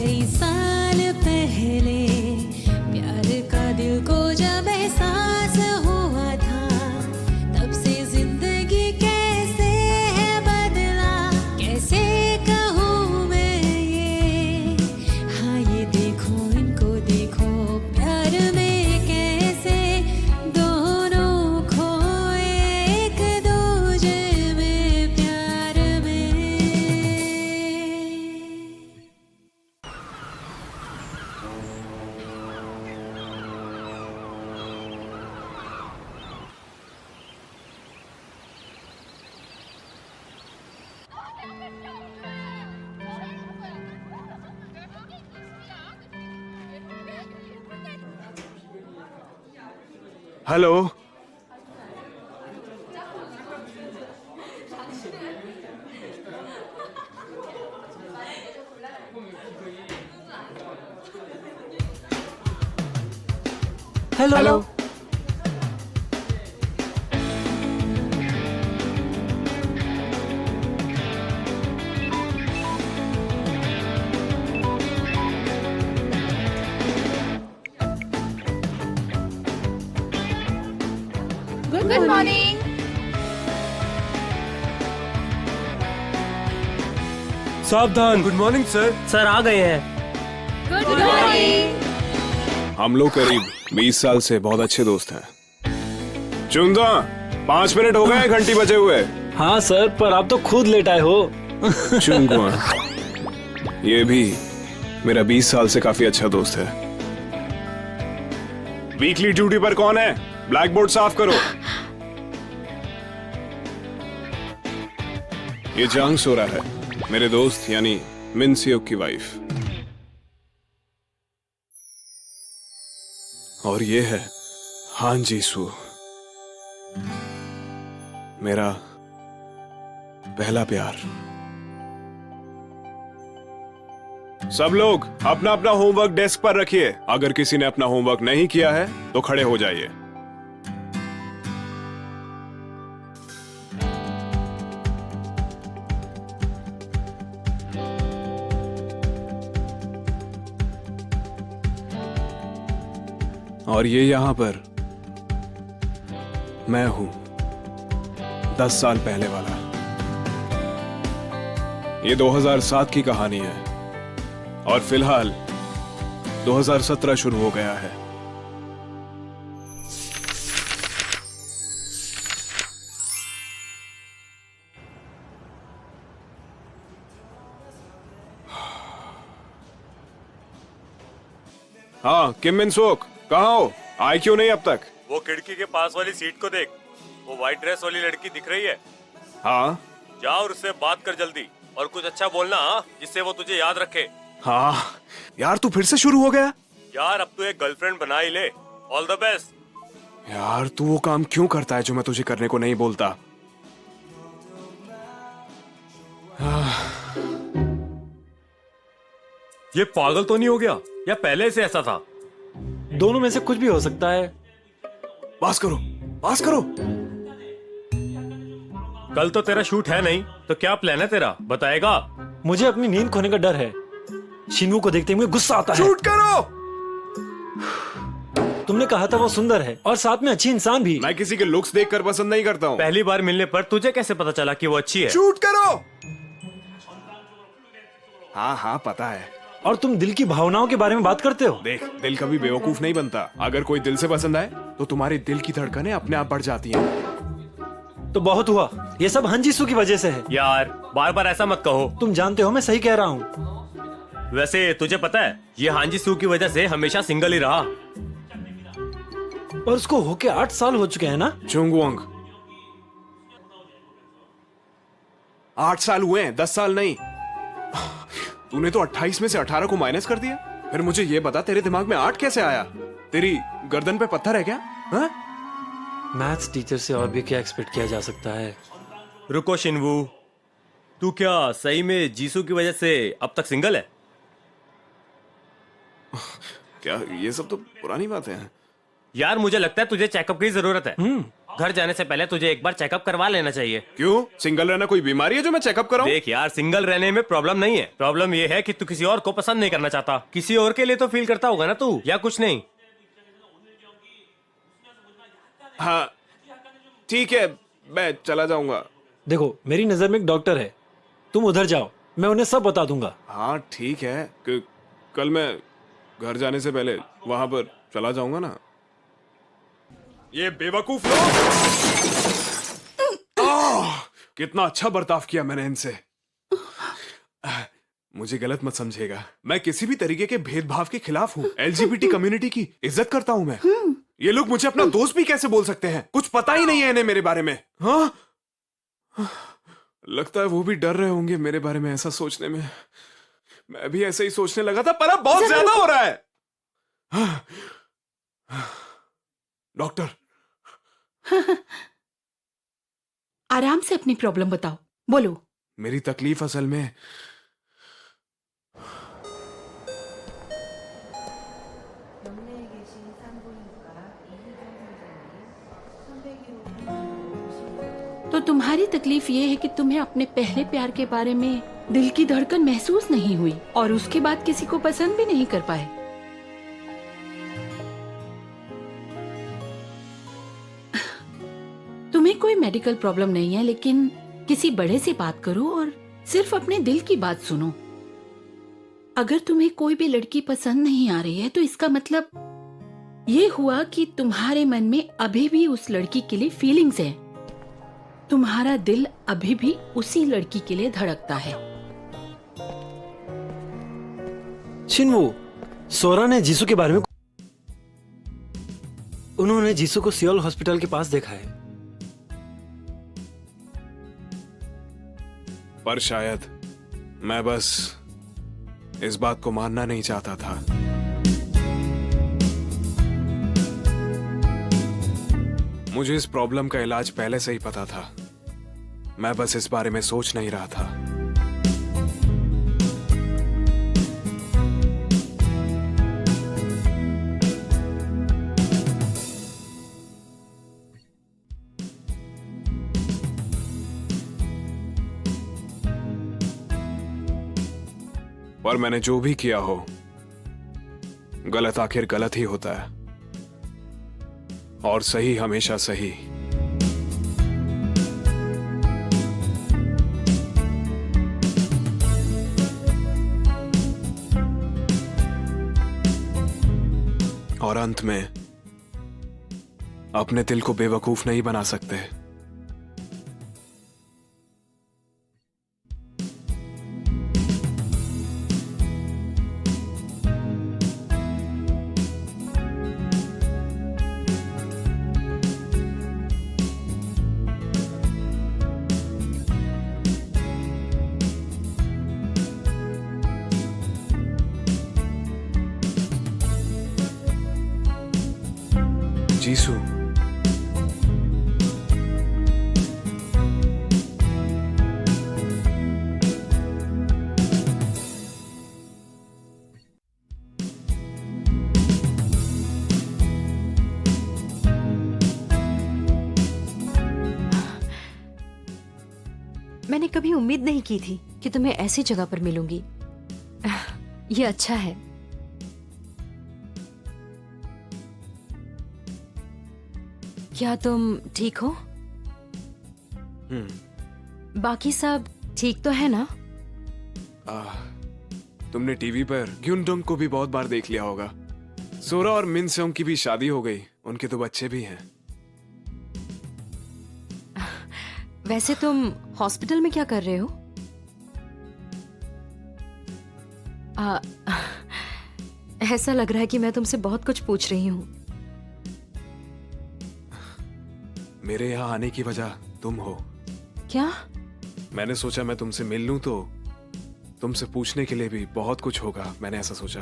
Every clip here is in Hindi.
कई साल पहले प्यार का दिल को जब एहसास हुआ था, तब से जिंदगी कैसे है बदला, कैसे कहूँ मैं ये। हाँ ये देखो इनको देखो, प्यार में कैसे दोनों खोए एक दूजे में, प्यार में। हेलो। हेलो। Good morning. सावधान। Good morning sir. सर आ गए हैं। Good morning. हम लोग करीब 20 साल से बहुत अच्छे दोस्त हैं। चुंदा 5 मिनट हो गए घंटी बजे हुए। हाँ सर, पर आप तो खुद लेट आए हो। चुंगुआ, ये भी मेरा 20 साल से काफी अच्छा दोस्त है। वीकली ड्यूटी पर कौन है? ब्लैक बोर्ड साफ करो। ये जांग सो रहा है, मेरे दोस्त यानी मिनसियोक की वाइफ। और ये है हान जीसू, मेरा पहला प्यार। सब लोग अपना अपना होमवर्क डेस्क पर रखिए। अगर किसी ने अपना होमवर्क नहीं किया है तो खड़े हो जाइए। और ये यहां पर मैं हूं, 10 साल पहले वाला। ये 2007 की कहानी है और फिलहाल 2017 शुरू हो गया है। हाँ, किम मिन सोक, कहाँ हो? आए क्यों नहीं अब तक? वो खिड़की के पास वाली सीट को देख, वो व्हाइट ड्रेस वाली लड़की दिख रही है। हाँ जा और उससे बात कर जल्दी, और कुछ अच्छा बोलना, हाँ, जिससे वो तुझे याद रखे। हाँ यार, तू फिर से शुरू हो गया। यार अब तू एक गर्लफ्रेंड बना ही ले। All the best. यार तू वो काम क्यों करता है जो मैं तुझे करने को नहीं बोलता? ये पागल तो नहीं हो गया, या पहले से ऐसा था? दोनों में से कुछ भी हो सकता है। पास करो, पास करो। कल तो तेरा शूट है नहीं, तो क्या प्लान है तेरा, बताएगा? मुझे अपनी नींद खोने का डर है। शिनवू को देखते ही मुझे गुस्सा आता है। शूट करो। तुमने कहा था वो सुंदर है और साथ में अच्छी इंसान भी। मैं किसी के लुक्स देखकर पसंद नहीं करता हूँ। पहली बार मिलने पर तुझे कैसे पता चला कि वो अच्छी है? शूट करो। हाँ हाँ पता है। और तुम दिल की भावनाओं के बारे में बात करते हो। देख, दिल कभी बेवकूफ नहीं बनता। अगर कोई दिल से पसंद आए तो तुम्हारे दिल की धड़कनें अपने आप बढ़ जाती हैं। तो बहुत हुआ, ये सब हंजीसू की वजह से है। यार बार बार ऐसा मत कहो। तुम जानते हो मैं सही कह रहा हूँ। वैसे तुझे पता है, ये हांजी सू की वजह से हमेशा सिंगल ही रहा। पर उसको होके 8 साल हो चुके हैं ना। चुंगवंग, 8 साल हुए हैं, 10 साल नहीं। तूने तो 28 में से 18 को माइनस कर दिया। फिर मुझे ये बता, तेरे दिमाग में 8 कैसे आया? तेरी गर्दन पे पत्थर है क्या? हा? मैथ्स टीचर से और भी क्या एक्सपेक्ट किया जा सकता है। रुको शिनवू, तू क्या सही में जीसू की वजह से अब तक सिंगल है? क्या ये सब तो पुरानी बातें हैं। यार मुझे लगता है तुझे चेकअप की जरूरत है। घर जाने से पहले तुझे एक बार चेकअप करवा लेना चाहिए। क्यों? सिंगल रहना कोई बीमारी है जो मैं चेकअप कराऊं? देख यार, सिंगल रहने में प्रॉब्लम नहीं है। प्रॉब्लम ये है कि तू किसी और को पसंद नहीं करना चाहता। किसी और के लिए तो फील करता होगा ना तू, या कुछ नहीं? हाँ ठीक है, मैं चला जाऊंगा। देखो, मेरी नजर में एक डॉक्टर है, तुम उधर जाओ, मैं उन्हें सब बता दूंगा। हाँ ठीक है, कल मैं घर जाने से पहले वहां पर चला जाऊंगा ना। ये बेवकूफ लोग! कितना अच्छा बर्ताव किया मैंने इनसे। मुझे गलत मत समझेगा, मैं किसी भी तरीके के भेदभाव के खिलाफ हूँ। एलजीबीटी कम्युनिटी की इज्जत करता हूँ मैं। ये लोग मुझे अपना दोस्त भी कैसे बोल सकते हैं? कुछ पता ही नहीं है इन्हें मेरे बारे में। हाँ, लगता है वो भी डर रहे होंगे मेरे बारे में ऐसा सोचने में। मैं भी ऐसे ही सोचने लगा था, पर अब बहुत ज्यादा हो रहा है। डॉक्टर, आराम से अपनी प्रॉब्लम बताओ, बोलो। मेरी तकलीफ असल में तो तुम्हारी तकलीफ ये है कि तुम्हें अपने पहले प्यार के बारे में दिल की धड़कन महसूस नहीं हुई और उसके बाद किसी को पसंद भी नहीं कर पाए। तुम्हें कोई मेडिकल प्रॉब्लम नहीं है, लेकिन किसी बड़े से बात करो और सिर्फ अपने दिल की बात सुनो। अगर तुम्हें कोई भी लड़की पसंद नहीं आ रही है तो इसका मतलब ये हुआ कि तुम्हारे मन में अभी भी उस लड़की के लिए फीलिंग्स है। तुम्हारा दिल अभी भी उसी लड़की के लिए धड़कता है। शिनवू, सोरा ने जीसू के बारे में, उन्होंने जीसू को सियोल हॉस्पिटल के पास देखा है। पर शायद मैं बस इस बात को मानना नहीं चाहता था। मुझे इस प्रॉब्लम का इलाज पहले से ही पता था, मैं बस इस बारे में सोच नहीं रहा था। पर मैंने जो भी किया हो, गलत आखिर गलत ही होता है और सही हमेशा सही। और अंत में अपने दिल को बेवकूफ नहीं बना सकते। जीसू, मैंने कभी उम्मीद नहीं की थी कि तुम्हें ऐसी जगह पर मिलूंगी। ये अच्छा है। क्या तुम ठीक हो? बाकी सब ठीक तो है ना? तुमने टीवी पर ग्युनडोंग को भी बहुत बार देख लिया होगा। सोरा और मिन सेओंग की भी शादी हो गई, उनके तो बच्चे भी हैं। वैसे तुम हॉस्पिटल में क्या कर रहे हो? ऐसा लग रहा है कि मैं तुमसे बहुत कुछ पूछ रही हूँ। मेरे यहाँ आने की वजह तुम हो। क्या? मैंने सोचा मैं तुमसे मिल लूं तो तुमसे पूछने के लिए भी बहुत कुछ होगा, मैंने ऐसा सोचा।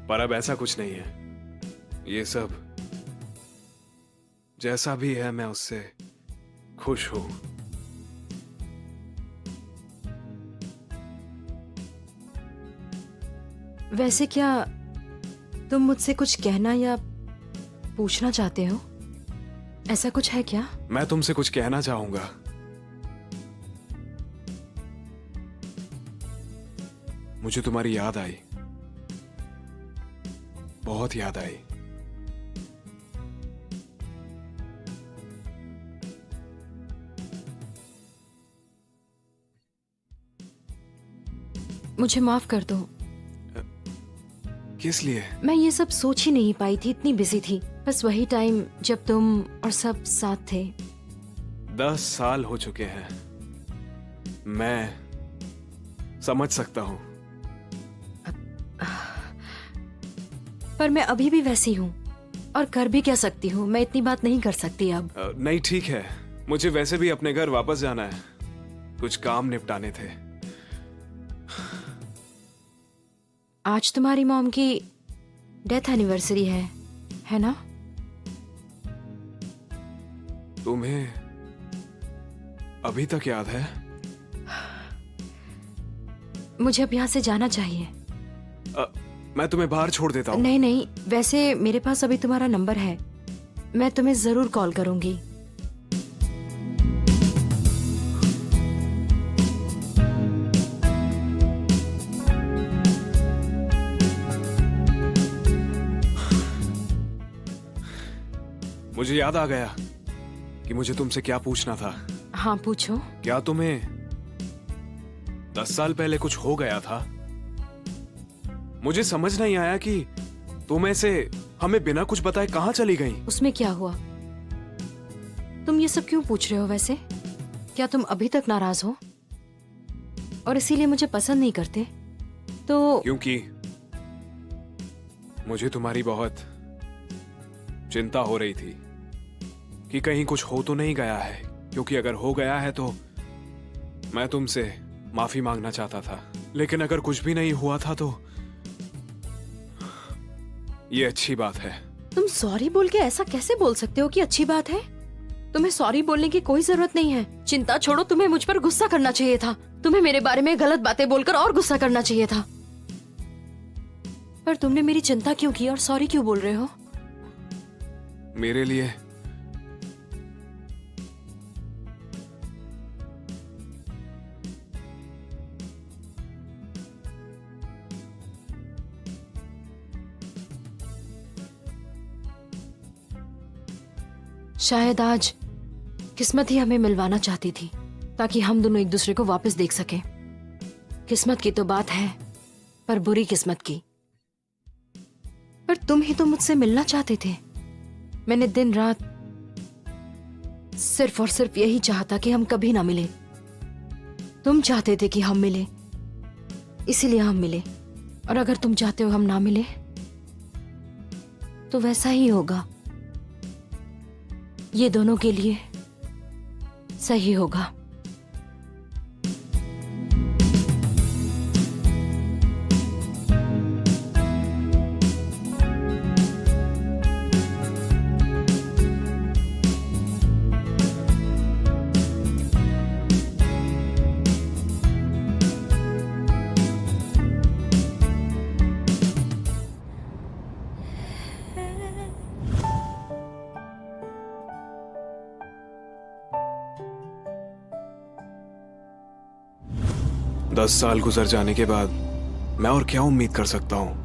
पर अब ऐसा कुछ नहीं है। ये सब जैसा भी है, मैं उससे खुश हूं। वैसे क्या तुम मुझसे कुछ कहना या पूछना चाहते हो? ऐसा कुछ है क्या? मैं तुमसे कुछ कहना चाहूंगा। मुझे तुम्हारी याद आई, बहुत याद आई। मुझे माफ कर दो। किस लिए? मैं ये सब सोच ही नहीं पाई थी, इतनी बिजी थी। बस वही टाइम जब तुम और सब साथ थे। 10 साल हो चुके हैं। मैं समझ सकता हूं। पर मैं अभी भी वैसी हूँ और कर भी क्या सकती हूँ। मैं इतनी बात नहीं कर सकती अब। नहीं ठीक है, मुझे वैसे भी अपने घर वापस जाना है, कुछ काम निपटाने थे। आज तुम्हारी मॉम की डेथ एनिवर्सरी है ना? तुम्हें अभी तक याद है? मुझे अब यहाँ से जाना चाहिए। मैं तुम्हें बाहर छोड़ देता हूँ। नहीं नहीं, वैसे मेरे पास अभी तुम्हारा नंबर है, मैं तुम्हें जरूर कॉल करूंगी। मुझे याद आ गया कि मुझे तुमसे क्या पूछना था। हाँ पूछो। क्या तुम्हें 10 साल पहले कुछ हो गया था? मुझे समझ नहीं आया कि तुम ऐसे हमें बिना कुछ बताए कहाँ चली गई। उसमें क्या हुआ? तुम ये सब क्यों पूछ रहे हो? वैसे क्या तुम अभी तक नाराज हो और इसीलिए मुझे पसंद नहीं करते? तो क्योंकि मुझे तुम्हारी बहुत चिंता हो रही थी कि कहीं कुछ हो तो नहीं गया है, क्योंकि अगर हो गया है तो मैं तुमसे माफी मांगना चाहता था, लेकिन अगर कुछ भी नहीं हुआ था तो ये अच्छी बात है। तुम सॉरी बोल के ऐसा कैसे बोल सकते हो कि अच्छी बात है? तुम्हें सॉरी बोलने की कोई जरूरत नहीं है। चिंता छोड़ो, तुम्हें मुझ पर गुस्सा करना चाहिए था। तुम्हें मेरे बारे में गलत बातें बोलकर और गुस्सा करना चाहिए था। पर तुमने मेरी चिंता क्यों की और सॉरी क्यों बोल रहे हो? मेरे लिए शायद आज किस्मत ही हमें मिलवाना चाहती थी ताकि हम दोनों एक दूसरे को वापस देख सकें। किस्मत की तो बात है, पर बुरी किस्मत की। पर तुम ही तो मुझसे मिलना चाहते थे। मैंने दिन रात सिर्फ और सिर्फ यही चाहा था कि हम कभी ना मिले। तुम चाहते थे कि हम मिले, इसीलिए हम मिले। और अगर तुम चाहते हो हम ना मिले तो वैसा ही होगा। ये दोनों के लिए सही होगा। दस साल गुजर जाने के बाद मैं और क्या उम्मीद कर सकता हूं?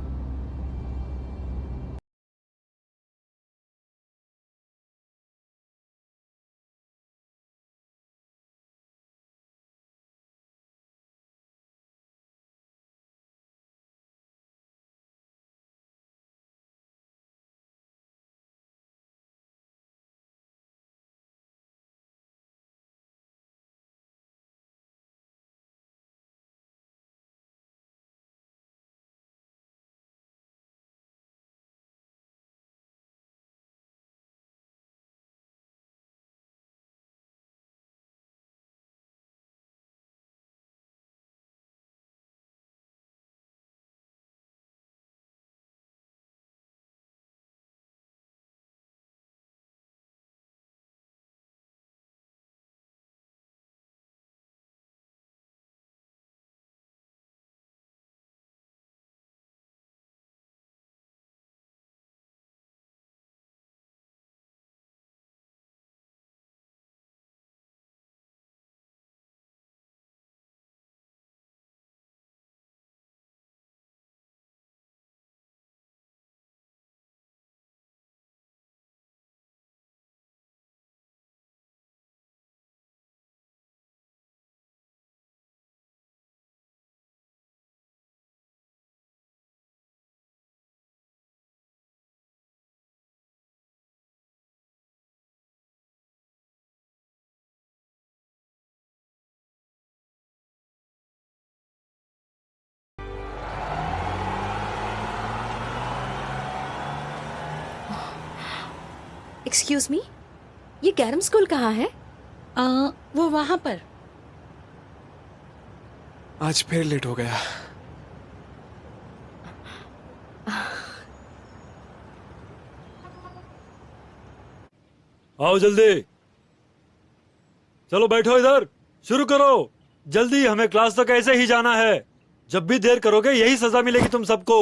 एक्सक्यूज मी, ये कैरम स्कूल कहाँ है? वो वहां पर। आज फिर लेट हो गया। आओ जल्दी, चलो बैठो इधर, शुरू करो जल्दी, हमें क्लास तक ऐसे ही जाना है। जब भी देर करोगे यही सजा मिलेगी तुम सबको।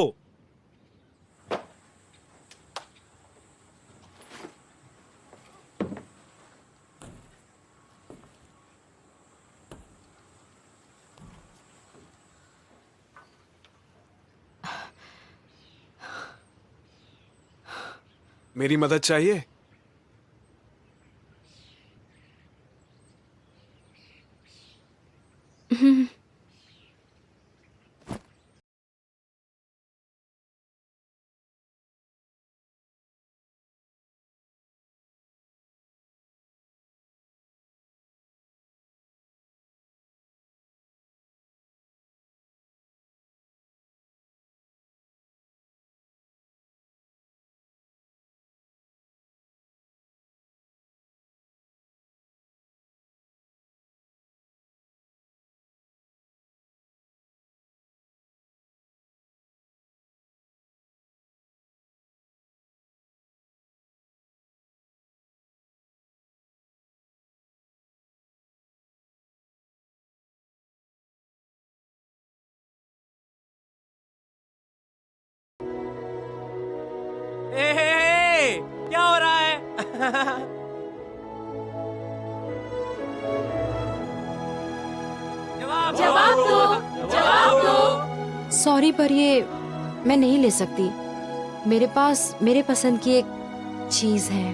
मेरी मदद चाहिए? क्या हो रहा है? जवाब दो, जवाब दो। सॉरी पर ये मैं नहीं ले सकती। मेरे पास मेरे पसंद की एक चीज है।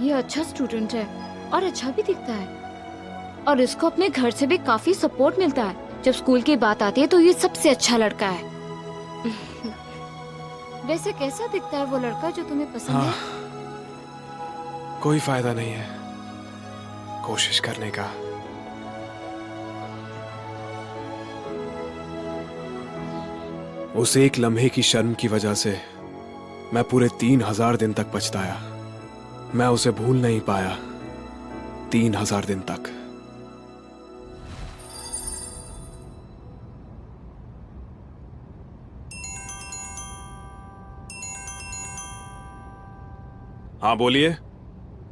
ये अच्छा स्टूडेंट है और अच्छा भी दिखता है, और इसको अपने घर से भी काफी सपोर्ट मिलता है। जब स्कूल की बात आती है तो ये सबसे अच्छा लड़का है। वैसे कैसा दिखता है वो लड़का जो तुम्हें पसंद है? कोई फायदा नहीं है कोशिश करने का। उस एक लम्हे की शर्म की वजह से मैं पूरे 3000 दिन तक पछताया। मैं उसे भूल नहीं पाया 3000 दिन तक। हाँ बोलिए।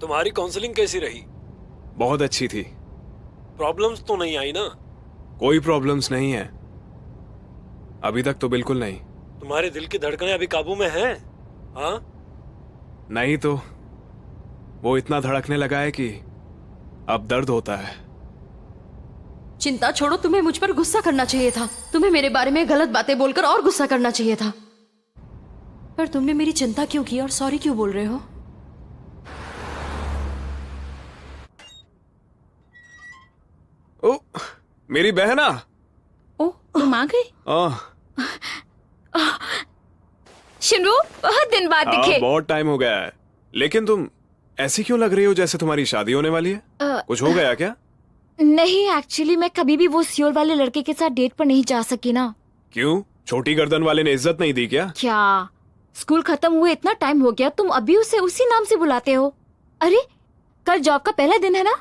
तुम्हारी काउंसलिंग कैसी रही? बहुत अच्छी थी। प्रॉब्लम्स तो नहीं आई ना? कोई प्रॉब्लम्स नहीं है अभी तक तो, बिल्कुल नहीं। तुम्हारे दिल की धड़कनें अभी काबू में हैं? हाँ? नहीं तो वो इतना धड़कने लगा है कि अब दर्द होता है। चिंता छोड़ो, तुम्हें मुझ पर गुस्सा करना चाहिए था। तुम्हें मेरे बारे में गलत बातें बोलकर और गुस्सा करना चाहिए था। पर तुमने मेरी चिंता क्यों की और सॉरी क्यों बोल रहे हो? ओ, मेरी बहना। ओ, तुम आ गए? शिनू, बहुत दिन बाद दिखे। बहुत टाइम हो गया है। लेकिन तुम ऐसी क्यों लग रही हो जैसे तुम्हारी शादी होने वाली है? कुछ हो गया क्या? नहीं, एक्चुअली मैं कभी भी वो सियोल वाले लड़के के साथ डेट पर नहीं जा सकी ना। क्यों? छोटी गर्दन वाले ने इज्जत नहीं दी क्या? क्या स्कूल खत्म हुए इतना टाइम हो गया, तुम अभी उसे उसी नाम से बुलाते हो? अरे कल जॉब का पहला दिन है ना।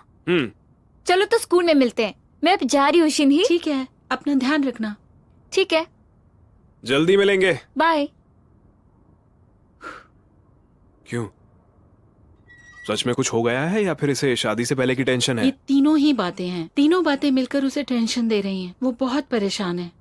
चलो तो स्कूल में मिलते हैं। मैं अब जा रही हूँ शिन्ही। ठीक है, अपना ध्यान रखना। ठीक है, जल्दी मिलेंगे। बाय। क्यों? सच में कुछ हो गया है या फिर इसे शादी से पहले की टेंशन है? ये तीनों ही बातें हैं। तीनों बातें मिलकर उसे टेंशन दे रही हैं। वो बहुत परेशान है।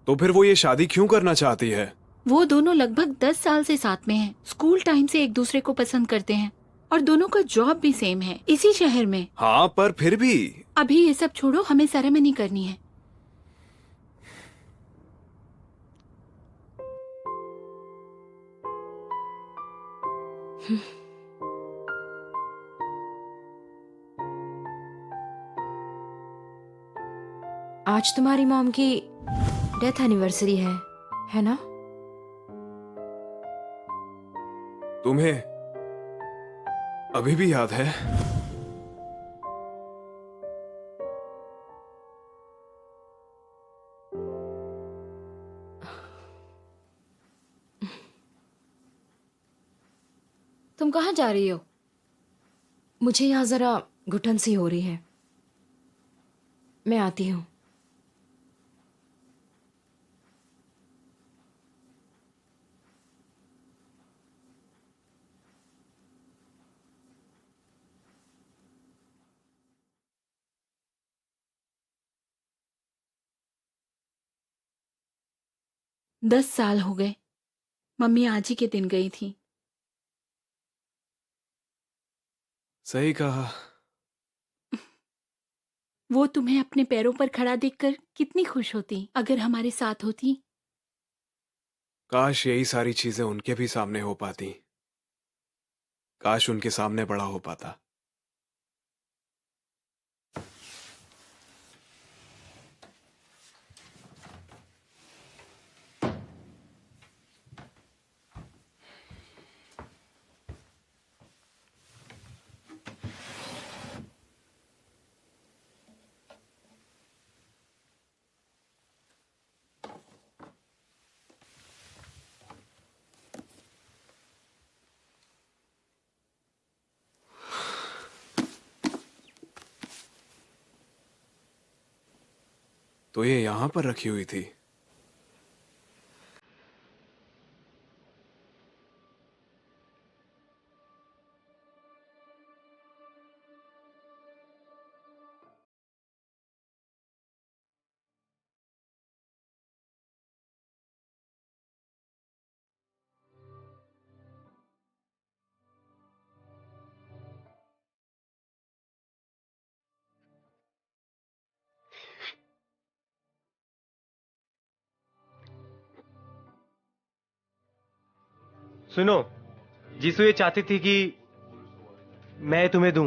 तो फिर वो ये शादी क्यों करना चाहती है? वो दोनों लगभग 10 साल से साथ में हैं। स्कूल टाइम से एक दूसरे को पसंद करते हैं और दोनों का जॉब भी सेम है, इसी शहर में। हाँ पर फिर भी। अभी ये सब छोड़ो, हमें सेरेमनी करनी है। आज तुम्हारी मॉम की डेथ एनिवर्सरी है ना? तुम्हें अभी भी याद है? जा रही हो? मुझे यहाँ जरा घुटन सी हो रही है, मैं आती हूँ। दस साल हो गए। मम्मी आज ही के दिन गई थी। सही कहा। वो तुम्हें अपने पैरों पर खड़ा देखकर कितनी खुश होती अगर हमारे साथ होती। काश यही सारी चीजें उनके भी सामने हो पाती। काश उनके सामने बड़ा हो पाता। तो ये यहां पर रखी हुई थी। सुनो, जीसू ये चाहती थी कि मैं तुम्हें दूं।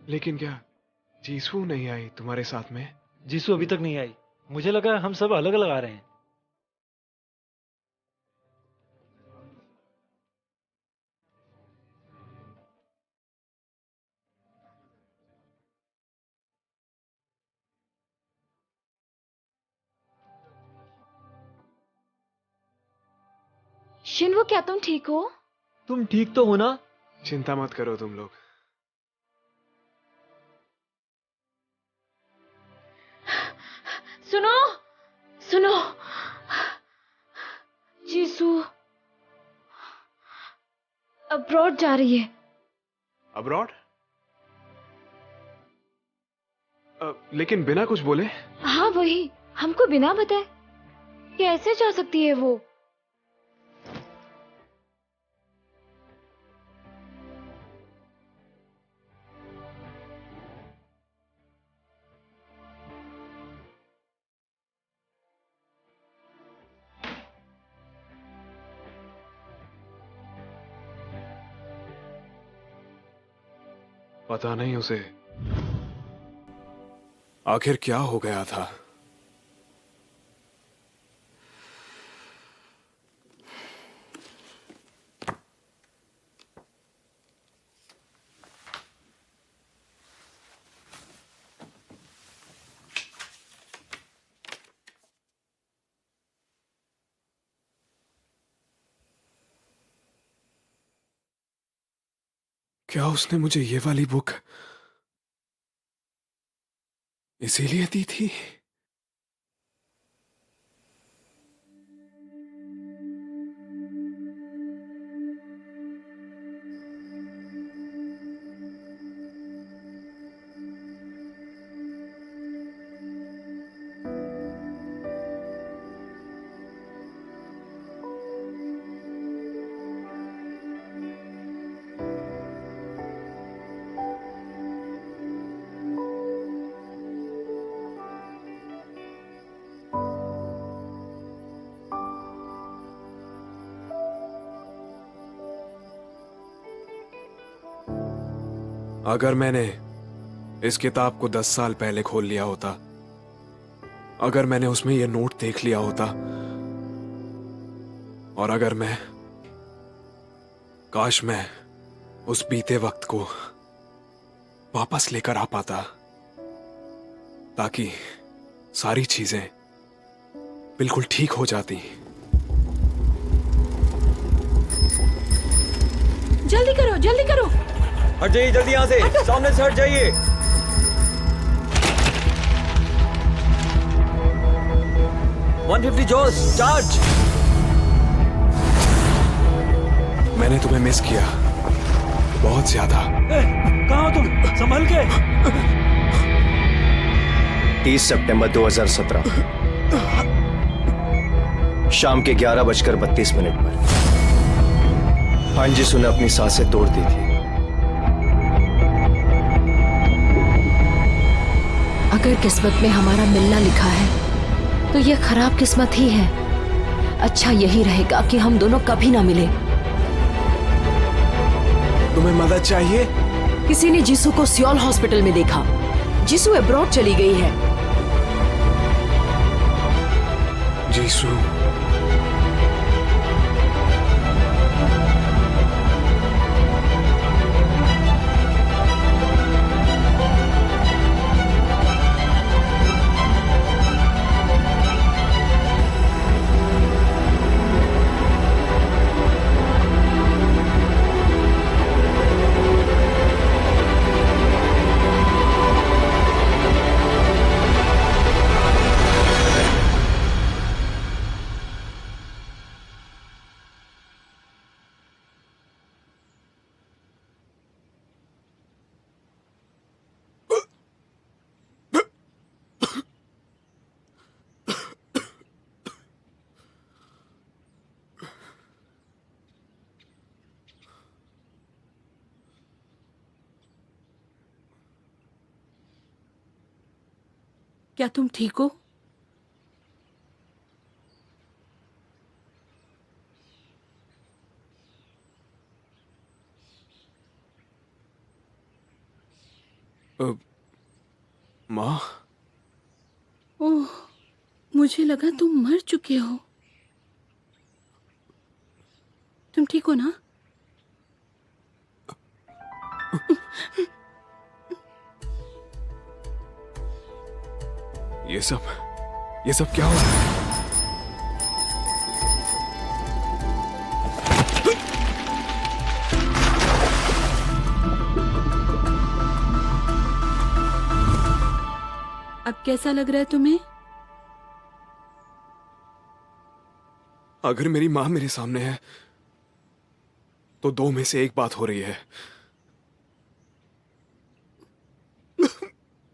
लेकिन क्या जीसू नहीं आई तुम्हारे साथ में? जीसू अभी तक नहीं आई। मुझे लगा हम सब अलग अलग आ रहे हैं। शिन्वो, क्या तुम ठीक हो? तुम ठीक तो हो ना? चिंता मत करो तुम लोग। सुनो सुनो, जीसू अब्रॉड जा रही है। अब्रॉड? लेकिन बिना कुछ बोले? हाँ वही, हमको बिना बताए कैसे जा सकती है वो? पता नहीं उसे आखिर क्या हो गया था। क्या उसने मुझे ये वाली बुक इसीलिए दी थी? अगर मैंने इस किताब को 10 साल पहले खोल लिया होता, अगर मैंने उसमें यह नोट देख लिया होता, और अगर काश मैं उस बीते वक्त को वापस लेकर आ पाता, ताकि सारी चीजें बिल्कुल ठीक हो जाती। जल्दी करो, जल्दी करो। हट जाइए जल्दी यहाँ से, सामने से हट जाइए। $150 चार्ज। मैंने तुम्हें मिस किया बहुत ज्यादा। कहाँ हो तुम? संभल के। 30 सितंबर 2017 शाम के 11:32 पर अंजिसू ने अपनी सांसें तोड़ दी थी। अगर किस्मत में हमारा मिलना लिखा है तो ये खराब किस्मत ही है। अच्छा यही रहेगा कि हम दोनों कभी ना मिले। तुम्हें मदद चाहिए? किसी ने जीसू को सियोल हॉस्पिटल में देखा। जीसू अब्रॉड चली गई है। जीसू, क्या तुम ठीक हो? माँ, ओह, मुझे लगा तुम मर चुके हो। तुम ठीक हो ना? ये सब क्या हो रहा है? अब कैसा लग रहा है तुम्हें? अगर मेरी माँ मेरे सामने है तो दो में से एक बात हो रही है।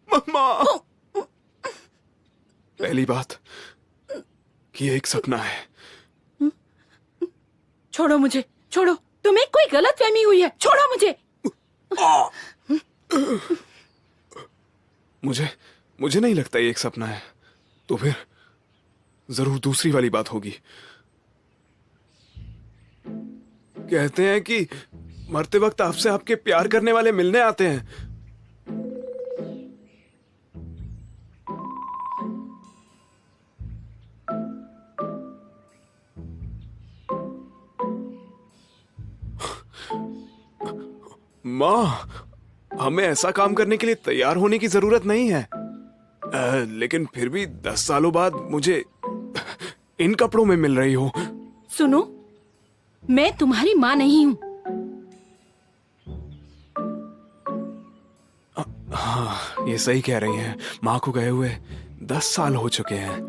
मम्मा, पहली बात कि ये एक सपना है। छोड़ो मुझे, छोड़ो। तुम्हें कोई गलतफहमी हुई है। छोड़ो मुझे। मुझे नहीं लगता ये एक सपना है। तो फिर जरूर दूसरी वाली बात होगी। कहते हैं कि मरते वक्त आपसे आपके प्यार करने वाले मिलने आते हैं। माँ, हमें ऐसा काम करने के लिए तैयार होने की जरूरत नहीं है। लेकिन फिर भी 10 सालों बाद मुझे इन कपड़ों में मिल रही हो। सुनो, मैं तुम्हारी माँ नहीं हूँ। हाँ, ये सही कह रही हैं। माँ को गए हुए 10 साल हो चुके हैं।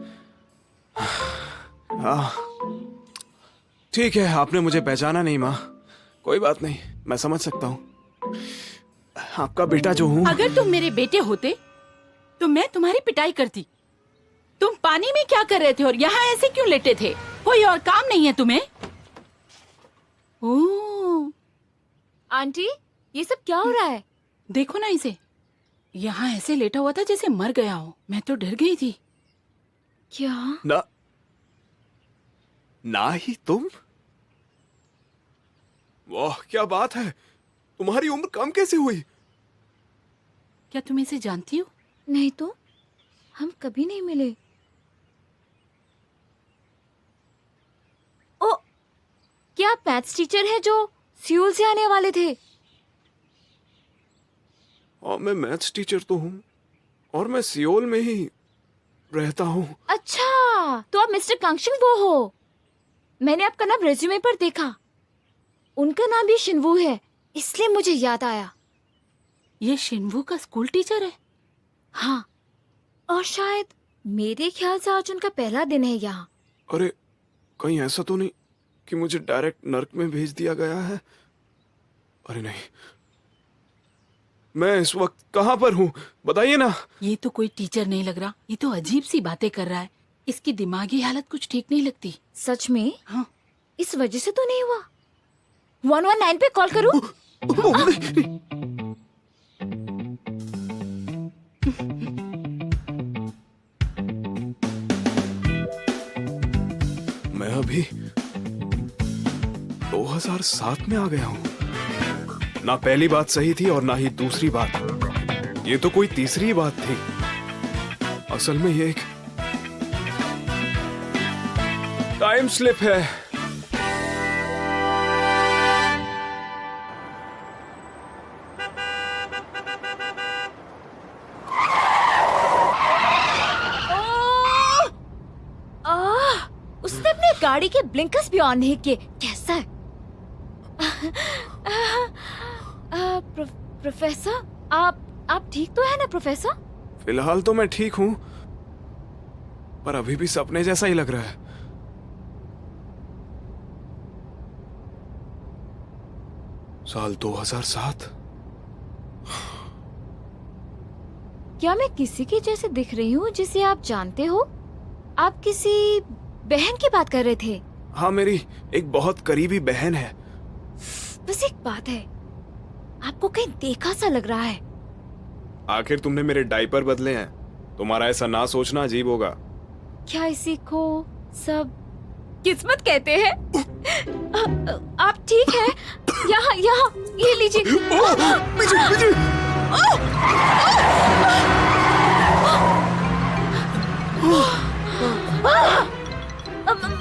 ठीक है, आपने मुझे पहचाना नहीं माँ। कोई बात नहीं, मैं समझ सकता हूँ। आपका बेटा जो हूँ। अगर तुम मेरे बेटे होते तो मैं तुम्हारी पिटाई करती। तुम पानी में क्या कर रहे थे और यहाँ ऐसे क्यों लेटे थे? कोई और काम नहीं है तुम्हें? ओह, आंटी, ये सब क्या हो रहा है? देखो ना इसे। यहाँ ऐसे लेटा हुआ था जैसे मर गया हो। मैं तो डर गई थी। क्या? ना ही तुम? वाह, क्या बात है। तुम्हारी उम्र कम कैसे हुई? क्या तुम इसे जानती हो? नहीं तो हम कभी नहीं मिले। ओ, क्या आप मैथ्स टीचर हैं जो सियोल से आने वाले थे? और मैं मैथ्स टीचर तो हूँ और मैं सियोल में ही रहता हूँ। अच्छा, तो आप मिस्टर कांगशिंग वो हो। मैंने आपका नाम रेज्यूमे पर देखा। उनका नाम भी शिनवू है, इसलिए मुझे याद आया। ये शिनवू का स्कूल टीचर है? हाँ, और शायद मेरे ख्याल से आज उनका पहला दिन है यहाँ। अरे कहीं ऐसा तो नहीं कि मुझे डायरेक्ट नर्क में भेज दिया गया है? अरे नहीं, मैं इस वक्त कहाँ पर हूँ बताइए ना। ये तो कोई टीचर नहीं लग रहा, ये तो अजीब सी बातें कर रहा है। इसकी दिमागी हालत कुछ ठीक नहीं लगती। सच में? हाँ। इस वजह से तो नहीं हुआ। 119 पे कॉल करूँ? मैं अभी 2007 में आ गया हूँ। ना पहली बात सही थी और ना ही दूसरी बात। ये तो कोई तीसरी बात थी। असल में ये एक टाइम स्लिप है। उसने अपने गाड़ी के ब्लिंकर्स भी ऑन नहीं किए। कैसा है? प्रोफेसर, आप ठीक तो है ना प्रोफेसर? फिलहाल तो मैं ठीक हूं, पर अभी भी सपने जैसा ही लग रहा है। साल 2007। क्या मैं किसी की जैसे दिख रही हूँ जिसे आप जानते हो? आप किसी बहन की बात कर रहे थे? हाँ, मेरी एक बहुत करीबी बहन है। बस एक बात है, आपको कहीं देखा सा लग रहा है। आखिर तुमने मेरे डायपर बदले हैं, तुम्हारा ऐसा ना सोचना अजीब होगा। क्या इसी को सब किस्मत कहते हैं? आप ठीक है? यहाँ यहाँ ये लीजिए।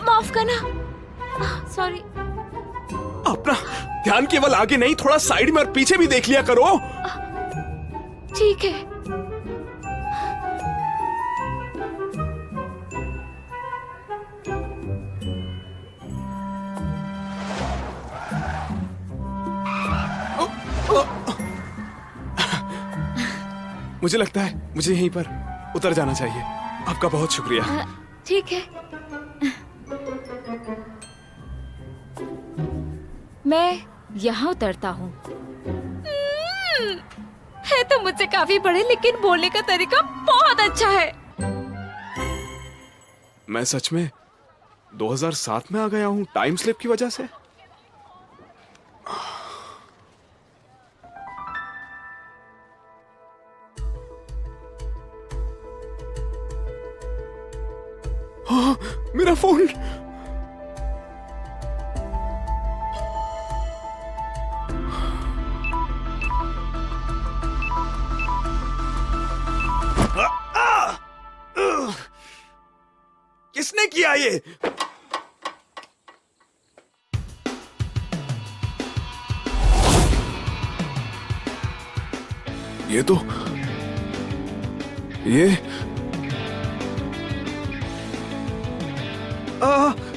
माफ करना, सॉरी। अपना ध्यान केवल आगे नहीं, थोड़ा साइड में और पीछे भी देख लिया करो। ठीक है। मुझे लगता है मुझे यहीं पर उतर जाना चाहिए। आपका बहुत शुक्रिया। ठीक है, मैं यहाँ उतरता हूँ। है तो मुझसे काफी बड़े, लेकिन बोलने का तरीका बहुत अच्छा है। मैं सच में 2007 में आ गया हूँ टाइम स्लिप की वजह से। हाँ, मेरा फोन। किसने किया ये? ये तो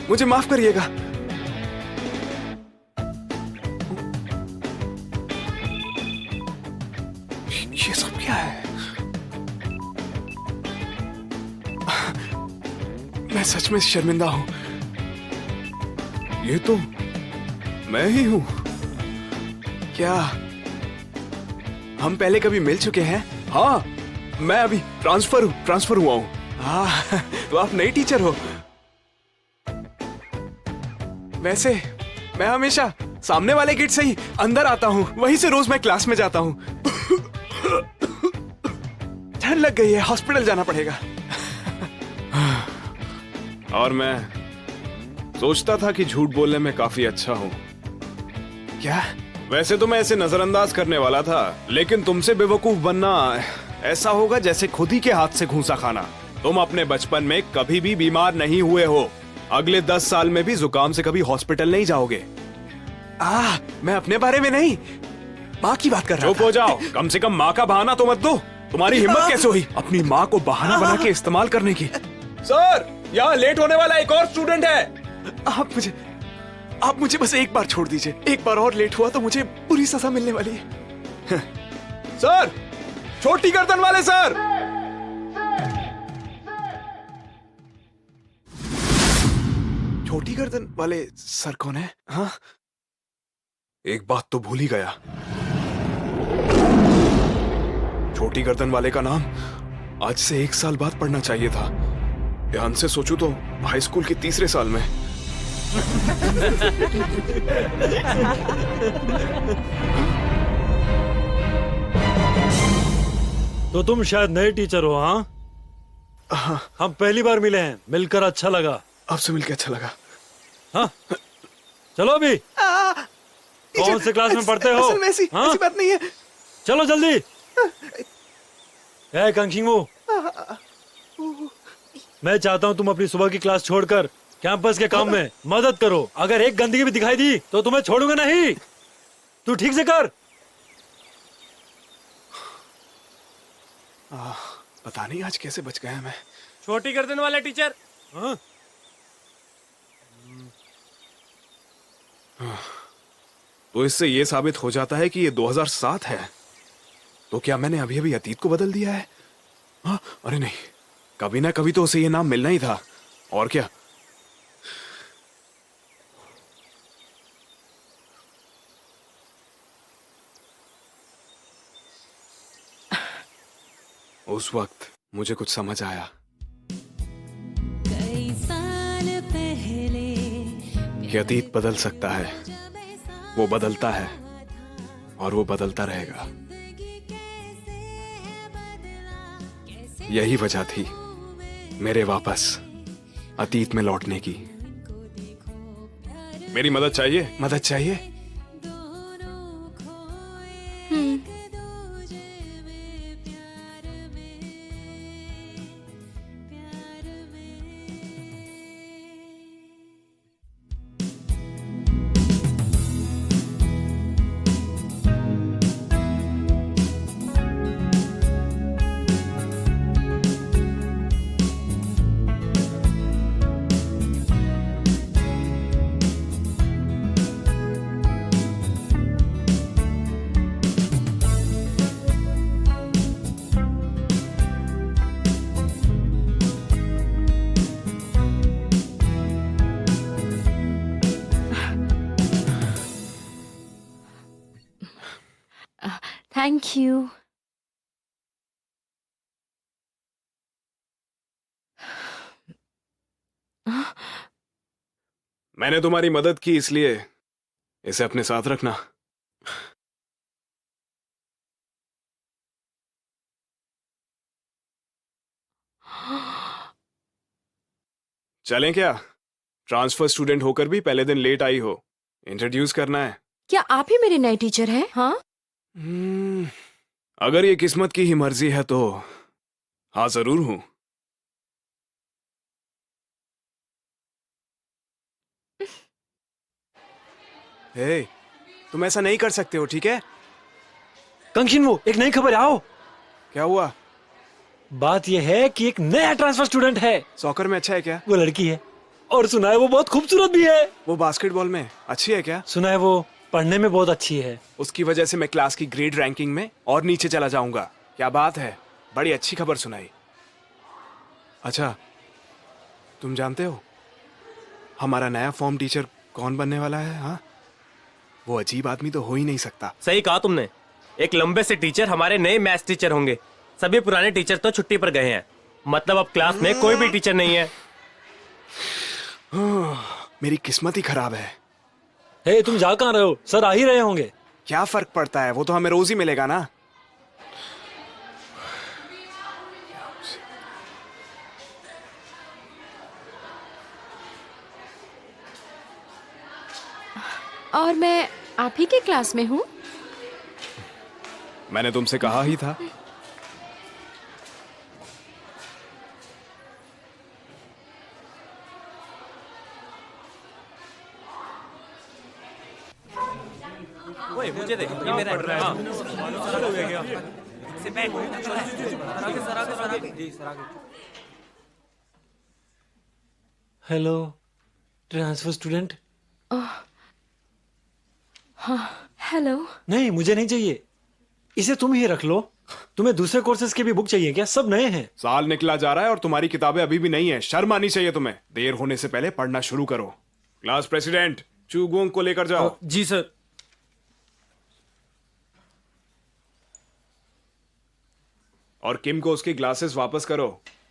मुझे माफ करिएगा। ये सब क्या है? मैं सच में शर्मिंदा हूं। ये तो मैं ही हूं। क्या हम पहले कभी मिल चुके हैं? हाँ, मैं अभी ट्रांसफर हुआ हूं। हाँ, तो आप नई टीचर हो। वैसे मैं हमेशा सामने वाले गेट से ही अंदर आता हूँ, वहीं से रोज मैं क्लास में जाता हूँ। ठंड लग गई है, हॉस्पिटल जाना पड़ेगा। और मैं सोचता था कि झूठ बोलने में काफी अच्छा हूँ। क्या? वैसे तो मैं ऐसे नजरअंदाज करने वाला था, लेकिन तुमसे बेवकूफ बनना ऐसा होगा जैसे खुद ही के हाथ से घूंसा खाना। तुम अपने बचपन में कभी भी बीमार नहीं हुए हो। अगले 10 साल में भी जुकाम से कभी हॉस्पिटल नहीं जाओगे। मैं अपने बारे में नहीं, माँ की बात कर रहा था। चुप हो जाओ, कम से कम माँ का बहाना तो मत दो। तुम्हारी हिम्मत कैसे हुई अपनी माँ को बहाना बना के इस्तेमाल करने की? सर, यहाँ लेट होने वाला एक और स्टूडेंट है। आप मुझे बस एक बार छोड़ दीजिए। एक बार और लेट हुआ तो मुझे बुरी सजा मिलने वाली है। सर, छोटी गर्दन वाले सर। छोटी गर्दन वाले सर कौन है? हाँ, एक बात तो भूल ही गया। छोटी गर्दन वाले का नाम आज से 1 साल बाद पढ़ना चाहिए था। ध्यान से सोचूं तो हाई स्कूल के 3रे साल में। तो तुम शायद नए टीचर हो? हाँ, हम पहली बार मिले हैं, मिलकर अच्छा लगा। आपसे मिलकर अच्छा लगा। हाँ, चलो अभी। कौन से क्लास में पढ़ते हो? असल में ऐसी बात नहीं है। चलो जल्दी। कंक्षिंगू, मैं चाहता हूँ तुम अपनी सुबह की क्लास छोड़कर कैंपस के काम में मदद करो। अगर एक गंदगी भी दिखाई दी तो तुम्हें छोड़ूंगा नहीं। तू ठीक से कर। पता नहीं आज कैसे बच गया मैं। छोटी गर्दन वाला टीचर। हाँ? तो इससे ये साबित हो जाता है कि ये 2007 है। तो क्या मैंने अभी अभी अतीत को बदल दिया है? हाँ? अरे नहीं, कभी ना कभी तो उसे ये नाम मिलना ही था। और क्या? उस वक्त मुझे कुछ समझ आया। कई साल पहले कि अतीत बदल सकता है, वो बदलता है और वो बदलता रहेगा। यही वजह थी मेरे वापस अतीत में लौटने की। मेरी मदद चाहिए? मदद चाहिए? Thank you. मैंने तुम्हारी मदद की, इसलिए इसे अपने साथ रखना। चलें क्या? ट्रांसफर स्टूडेंट होकर भी पहले दिन लेट आई हो। इंट्रोड्यूस करना है। क्या आप ही मेरे नए टीचर हैं? हाँ, अगर ये किस्मत की ही मर्जी है तो हाँ, जरूर हूं। हे, तुम ऐसा नहीं कर सकते हो, ठीक है? कंक्षिंगू, एक नई खबर आओ। क्या हुआ? बात यह है कि एक नया ट्रांसफर स्टूडेंट है। सॉकर में अच्छा है क्या? वो लड़की है और सुना है वो बहुत खूबसूरत भी है। वो बास्केटबॉल में अच्छी है क्या? सुना है वो पढ़ने में बहुत अच्छी है। उसकी वजह से मैं क्लास की ग्रेड रैंकिंग में और नीचे चला जाऊंगा। क्या बात है, बड़ी अच्छी खबर सुनाई। अच्छा, तुम जानते हो हमारा नया फॉर्म टीचर कौन बनने वाला है? हाँ, वो अजीब आदमी तो हो ही नहीं सकता। सही कहा तुमने। एक लंबे से टीचर हमारे नए मैथ्स टीचर होंगे। सभी पुराने टीचर तो छुट्टी पर गए हैं। मतलब अब क्लास में कोई भी टीचर नहीं है। मेरी किस्मत ही खराब है। हे, तुम जा कहाँ रहे हो? सर आ ही रहे होंगे। क्या फर्क पड़ता है, वो तो हमें रोज ही मिलेगा ना। और मैं आप ही के क्लास में हूँ। मैंने तुमसे कहा ही था। ओए, मुझे देख, ये मेरा है। हाँ। से बैठ। Hello transfer student. हेलो। नहीं, मुझे नहीं चाहिए, इसे तुम ही रख लो। तुम्हें दूसरे कोर्सेज की भी बुक चाहिए क्या? सब नए हैं। साल निकला जा रहा है और तुम्हारी किताबें अभी भी नहीं है। शर्म आनी चाहिए तुम्हें। देर होने से पहले पढ़ना शुरू करो। क्लास प्रेसिडेंट, चूगोंग को लेकर जाओ। जी सर। और किम को उसकी ग्लासेस वापस करो,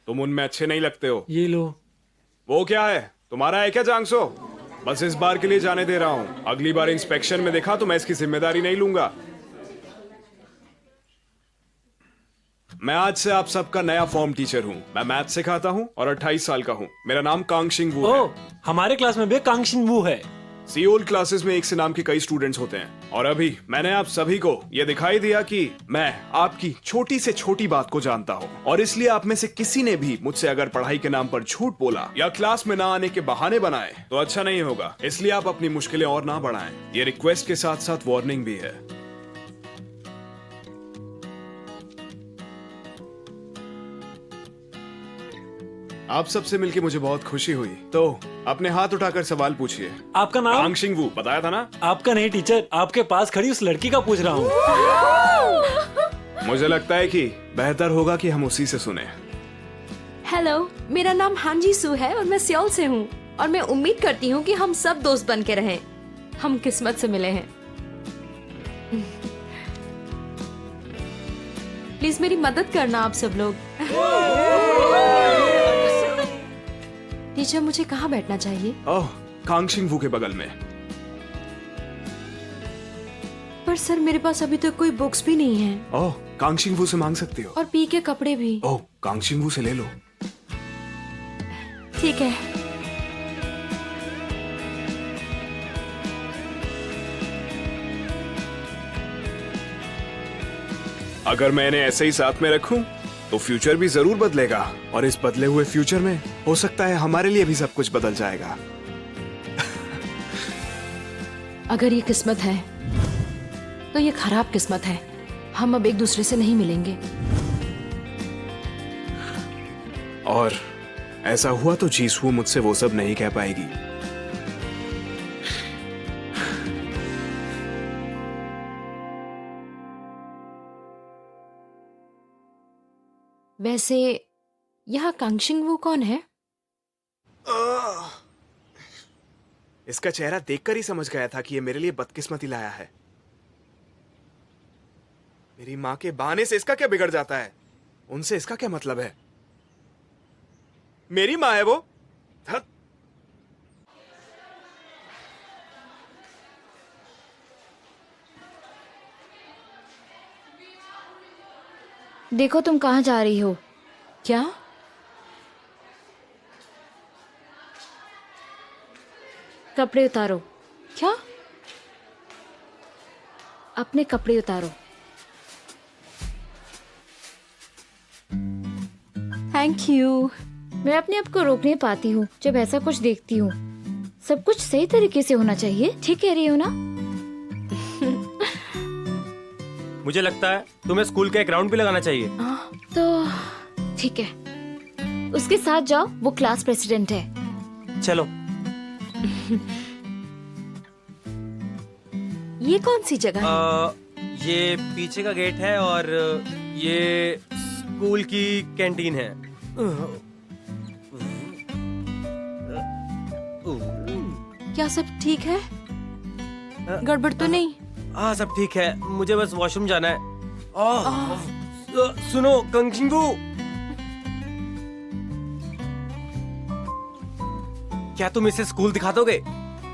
तुम उनमें अच्छे नहीं लगते हो। ये लो। वो क्या है, तुम्हारा है क्या जांगसो? बस इस बार के लिए जाने दे रहा हूं। अगली बार इंस्पेक्शन में देखा तो मैं इसकी जिम्मेदारी नहीं लूंगा। मैं आज से आप सबका नया फॉर्म टीचर हूं। मैं मैथ सिखाता हूं और 28 साल का हूं। मेरा नाम कांगशिंग वू है। ओ, हमारे क्लास में भी कांगशिन वू है। सियोल क्लासेस में एक से नाम के कई स्टूडेंट्स होते हैं और अभी मैंने आप सभी को यह दिखाई दिया कि मैं आपकी छोटी से छोटी बात को जानता हूं और इसलिए आप में से किसी ने भी मुझसे अगर पढ़ाई के नाम पर झूठ बोला या क्लास में ना आने के बहाने बनाए तो अच्छा नहीं होगा। इसलिए आप अपनी मुश्किलें और ना बढ़ाएं। ये रिक्वेस्ट के साथ साथ वार्निंग भी है। आप सबसे मिलके मुझे बहुत खुशी हुई। तो अपने हाथ उठाकर सवाल पूछिए। आपका नाम? कांगशिंग वू, बताया था ना? आपका नहीं टीचर, आपके पास खड़ी उस लड़की का पूछ रहा हूँ। मुझे लगता है कि बेहतर होगा कि हम उसी से सुने। हेलो, मेरा नाम हांजी सू है और मैं सियोल से हूँ और मैं उम्मीद करती हूँ कि हम सब दोस्त बन के रहें। हम किस्मत से मिले हैं। प्लीज मेरी मदद करना आप सब लोग। टीचर, मुझे कहाँ बैठना चाहिए? ओह, कांगशिंग वू के बगल में। पर सर, मेरे पास अभी तक कोई बुक्स भी नहीं है ओह, कांगशिंग वू से मांग सकते हो। और पी के कपड़े भी। ओह, कांगशिंग वू से ले लो। ठीक है। अगर मैं इन्हें ऐसे ही साथ में रखूं तो फ्यूचर भी जरूर बदलेगा और इस बदले हुए फ्यूचर में हो सकता है हमारे लिए भी सब कुछ बदल जाएगा। अगर ये किस्मत है तो ये खराब किस्मत है। हम अब एक दूसरे से नहीं मिलेंगे। और ऐसा हुआ तो जीसू मुझसे वो सब नहीं कह पाएगी। वैसे यहाँ कांगशिंग वू कौन है? इसका चेहरा देखकर ही समझ गया था कि ये मेरे लिए बदकिस्मती लाया है। मेरी माँ के बहाने से इसका क्या बिगड़ जाता है? उनसे इसका क्या मतलब है? मेरी माँ है वो। धत। देखो तुम कहाँ जा रही हो। क्या? कपड़े उतारो। क्या? अपने कपड़े उतारो। Thank you. मैं अपने आप को रोक नहीं पाती हूँ जब ऐसा कुछ देखती हूँ। सब कुछ सही तरीके से होना चाहिए। ठीक कह रही हो ना? मुझे लगता है तुम्हें स्कूल का एक राउंड भी लगाना चाहिए। तो ठीक है, उसके साथ जाओ। वो क्लास प्रेसिडेंट है। चलो। ये कौन सी जगह है? ये पीछे का गेट है और ये स्कूल की कैंटीन है। क्या सब ठीक है? गड़बड़ तो नहीं? हाँ, सब ठीक है। मुझे बस वॉशरूम जाना है। सुनो कांगशिंग वू, क्या तुम इसे स्कूल दिखा दोगे?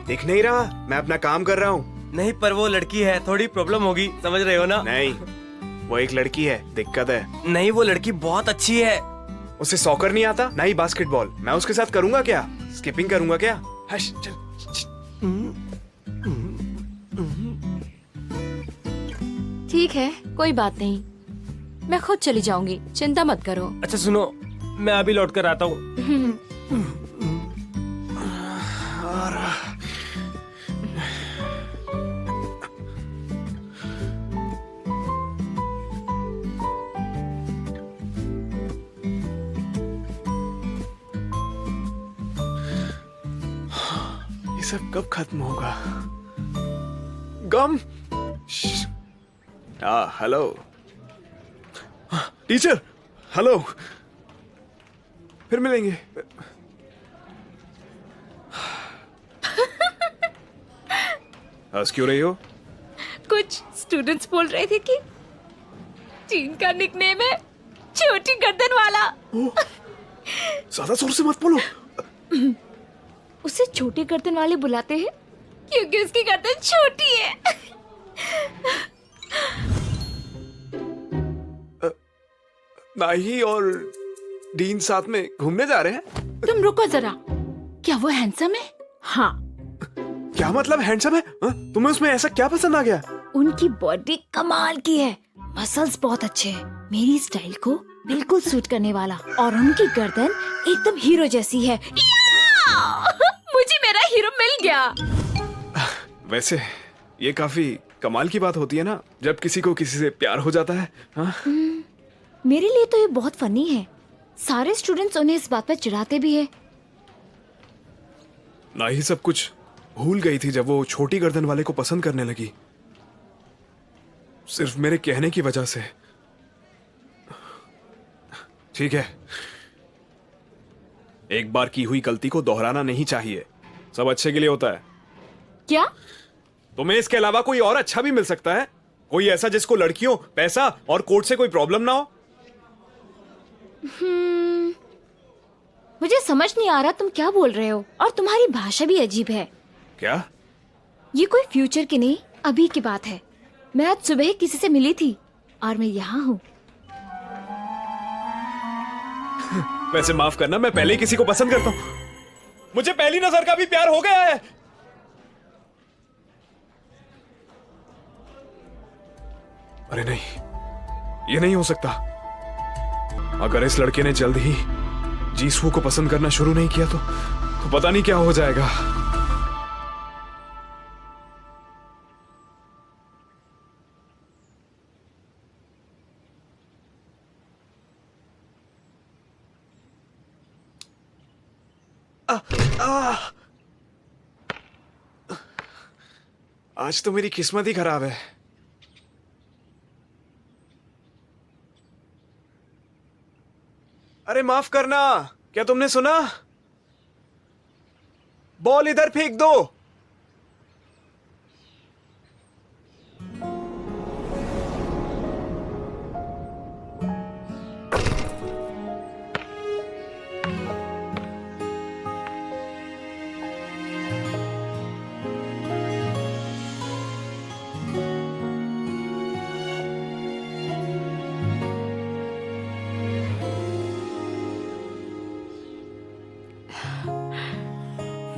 दिख नहीं रहा? मैं अपना काम कर रहा हूँ। नहीं, पर वो लड़की है, थोड़ी प्रॉब्लम होगी, समझ रहे हो ना? नहीं, वो एक लड़की है, दिक्कत है। नहीं, वो लड़की बहुत अच्छी है। उसे सॉकर नहीं आता, ना ही बास्केटबॉल। मैं उसके साथ करूंगा क्या? स्किपिंग करूंगा क्या? हश, चल। ठीक है, कोई बात नहीं। मैं खुद चली जाऊंगी, चिंता मत करो। अच्छा सुनो, मैं अभी लौट कर आता हूँ। ये सब कब खत्म होगा? गम। हेलो टीचर, हेलो, फिर मिलेंगे। हंस क्यों रही हो? कुछ स्टूडेंट्स बोल रहे थे कि चीन का निकनेम है छोटी गर्दन वाला। ज्यादा जोर से मत बोलो। उसे छोटी गर्दन वाले बुलाते हैं क्योंकि उसकी गर्दन छोटी है। नाही और डीन साथ में घूमने जा रहे हैं। तुम रुको जरा, क्या वो हैंडसम है? हाँ, क्या मतलब हैंडसम है? तुम्हें उसमें ऐसा क्या पसंद आ गया? उनकी बॉडी कमाल की है, मसल्स बहुत अच्छे हैं, मेरी स्टाइल को बिल्कुल सूट करने वाला, और उनकी गर्दन एकदम हीरो जैसी है। मुझे मेरा हीरो मिल गया। वैसे ये काफी कमाल की बात होती है ना, जब किसी को किसी से प्यार हो जाता है। हाँ? मेरे लिए तो ये बहुत फनी है। सारे स्टूडेंट्स उन्हें इस बात पर चिढ़ाते भी हैं। ना ही सब कुछ भूल गई थी जब वो छोटी गर्दन वाले को पसंद करने लगी, सिर्फ मेरे कहने की वजह से। ठीक है, एक बार की हुई गलती को दोहराना नहीं चाहिए, सब अच्छे के लिए होता है। क्या? तुम्हें इसके अलावा कोई और अच्छा भी मिल सकता है, कोई ऐसा जिसको लड़कियों, पैसा और कोर्ट से कोई प्रॉब्लम ना हो। मुझे समझ नहीं आ रहा तुम क्या बोल रहे हो, और तुम्हारी भाषा भी अजीब है। क्या? ये कोई फ्यूचर की नहीं, अभी की बात है। मैं आज सुबह ही किसी से मिली थी और मैं यहाँ हूँ। वैसे माफ करना, मैं पहले ही किसी को पसंद करता हूँ, मुझे पहली नजर का भी प्यार हो गया है। अरे नहीं, ये नहीं हो सकता। अगर इस लड़के ने जल्द ही जीसू को पसंद करना शुरू नहीं किया तो पता नहीं क्या हो जाएगा। आज तो मेरी किस्मत ही खराब है। अरे माफ करना, क्या तुमने सुना? बॉल इधर फेंक दो।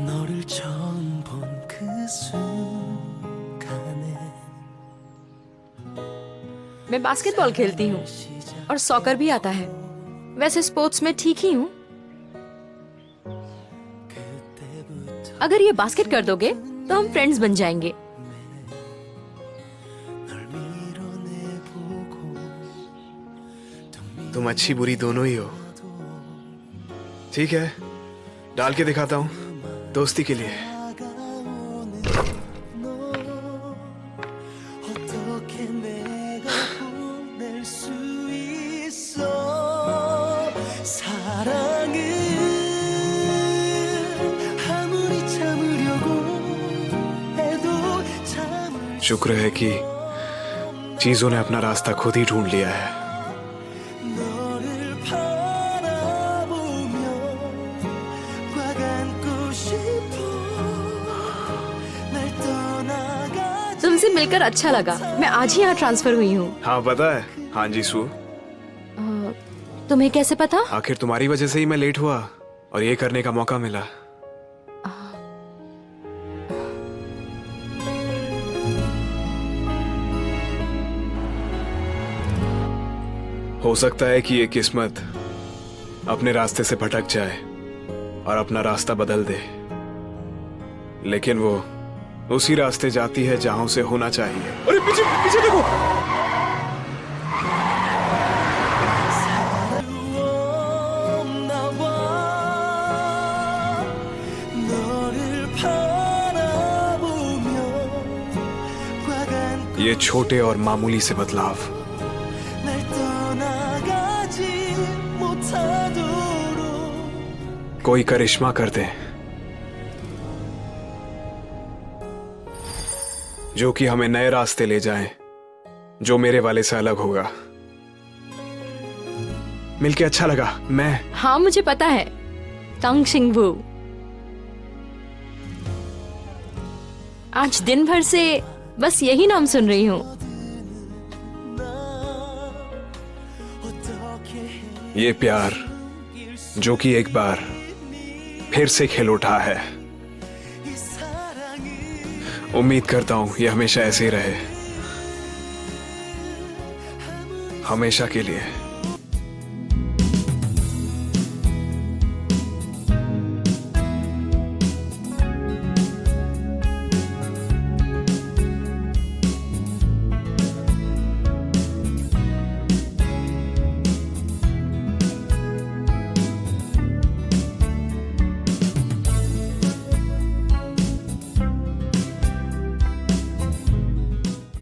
너를 처음 본 그 순간에 मैं बास्केटबॉल खेलती हूँ और सॉकर भी आता है। वैसे स्पोर्ट्स में ठीक ही हूँ। अगर ये बास्केट कर दोगे तो हम फ्रेंड्स बन जाएंगे। तुम अच्छी बुरी दोनों ही हो। ठीक है, डाल के दिखाता हूँ, दोस्ती के लिए। 어떻게 내가 보낼 수 있어 사랑은 아무리 참으려고 해도 참을 शुक्र है कि चीजों ने अपना रास्ता खुद ही ढूंढ लिया है। 너를 바라보며 꽉 안고 싶어 날 떠나가 तुमसे मिलकर अच्छा लगा। मैं आज ही यहाँ ट्रांसफर हुई हूँ। हाँ पता है। हाँ जी सू, तुम्हें कैसे पता? आखिर तुम्हारी वजह से ही मैं लेट हुआ और ये करने का मौका मिला। हो सकता है कि ये किस्मत अपने रास्ते से भटक जाए और अपना रास्ता बदल दे, लेकिन वो उसी रास्ते जाती है जहां उसे होना चाहिए। अरे पीछे पीछे देखो। 나와 너를 바라보며 꽉 ये छोटे और मामूली से बदलाव 날 떠나가지 못하도록 कोई करिश्मा कर दे, जो कि हमें नए रास्ते ले जाए, जो मेरे वाले से अलग होगा। मिलके अच्छा लगा। मैं हाँ मुझे पता है, तंग शिंगभू। आज दिन भर से बस यही नाम सुन रही हूँ। ये प्यार जो कि एक बार फिर से खिल उठा है, 이 사랑은 उम्मीद करता हूं ये हमेशा ऐसे ही रहे, हमेशा के लिए।